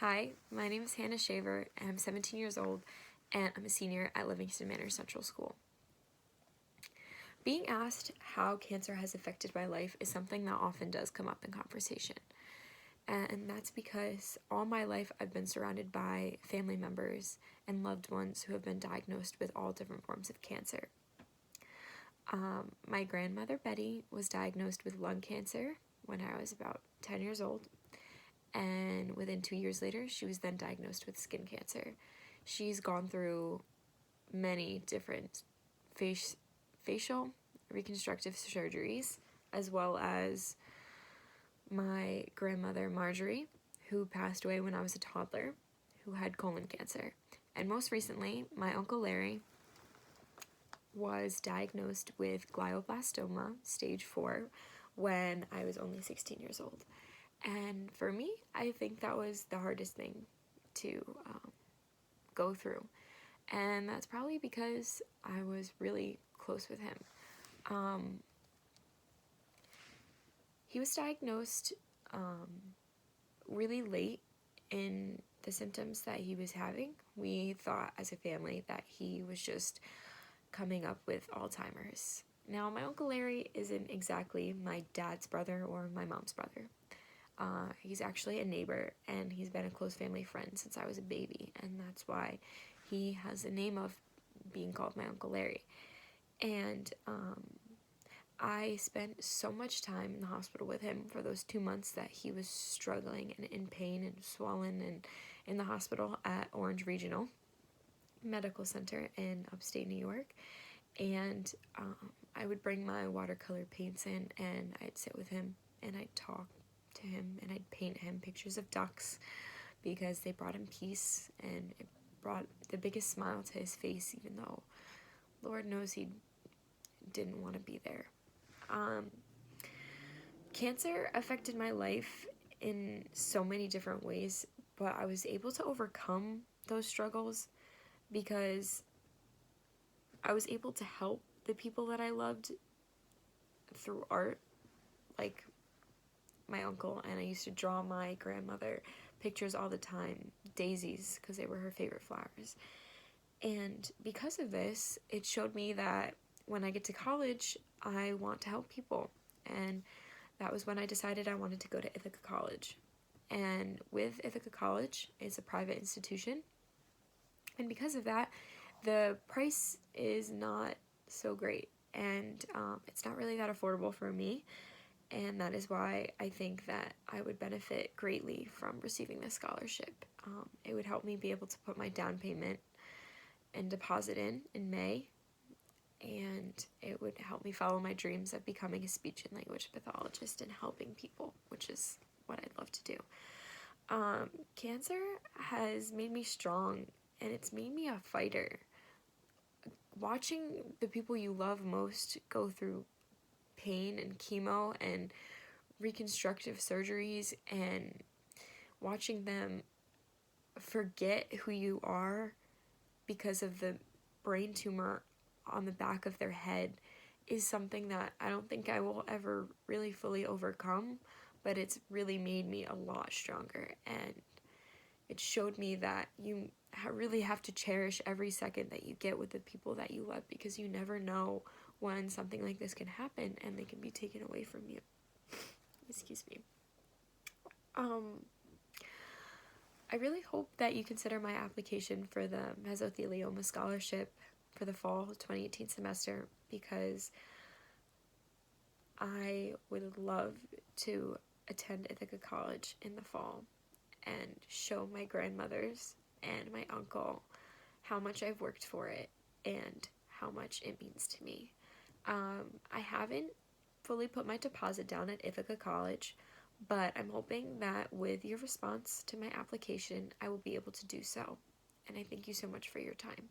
Hi, my name is Hannah Shaver, and I'm 17 years old, and I'm a senior at Livingston Manor Central School. Being asked how cancer has affected my life is something that often does come up in conversation. And that's because all my life I've been surrounded by family members and loved ones who have been diagnosed with all different forms of cancer. My grandmother Betty was diagnosed with lung cancer when I was about 10 years old, and within 2 years later, she was then diagnosed with skin cancer. She's gone through many different facial reconstructive surgeries, as well as my grandmother Marjorie, who passed away when I was a toddler, who had colon cancer. And most recently, my Uncle Larry was diagnosed with glioblastoma, stage 4, when I was only 16 years old. And for me, I think that was the hardest thing to go through. And that's probably because I was really close with him. He was diagnosed really late in the symptoms that he was having. We thought as a family that he was just coming up with Alzheimer's. Now, my Uncle Larry isn't exactly my dad's brother or my mom's brother. He's actually a neighbor, and he's been a close family friend since I was a baby, and that's why he has the name of being called my Uncle Larry. And I spent so much time in the hospital with him for those 2 months that he was struggling and in pain and swollen and in the hospital at Orange Regional Medical Center in upstate New York. And I would bring my watercolor paints in, and I'd sit with him and I'd talk to him and I'd paint him pictures of ducks because they brought him peace, and it brought the biggest smile to his face, even though Lord knows he didn't want to be there. Cancer affected my life in so many different ways, but I was able to overcome those struggles because I was able to help the people that I loved through art, like my uncle, and I used to draw my grandmother pictures all the time, daisies, because they were her favorite flowers. And because of this, it showed me that when I get to college, I want to help people. And that was when I decided I wanted to go to Ithaca College. And with Ithaca College, it's a private institution. And because of that, the price is not so great. And it's not really that affordable for me. And that is why I think that I would benefit greatly from receiving this scholarship. It would help me be able to put my down payment and deposit in May, and it would help me follow my dreams of becoming a speech and language pathologist and helping people, which is what I'd love to do. Cancer has made me strong, and it's made me a fighter. Watching the people you love most go through pain and chemo and reconstructive surgeries, and watching them forget who you are because of the brain tumor on the back of their head is something that I don't think I will ever really fully overcome, but it's really made me a lot stronger, and it showed me that you really have to cherish every second that you get with the people that you love, because you never know when something like this can happen and they can be taken away from you. Excuse me. I really hope that you consider my application for the Mesothelioma Scholarship for the fall 2018 semester, because I would love to attend Ithaca College in the fall and show my grandmothers and my uncle how much I've worked for it and how much it means to me. I haven't fully put my deposit down at Ithaca College, but I'm hoping that with your response to my application, I will be able to do so. And I thank you so much for your time.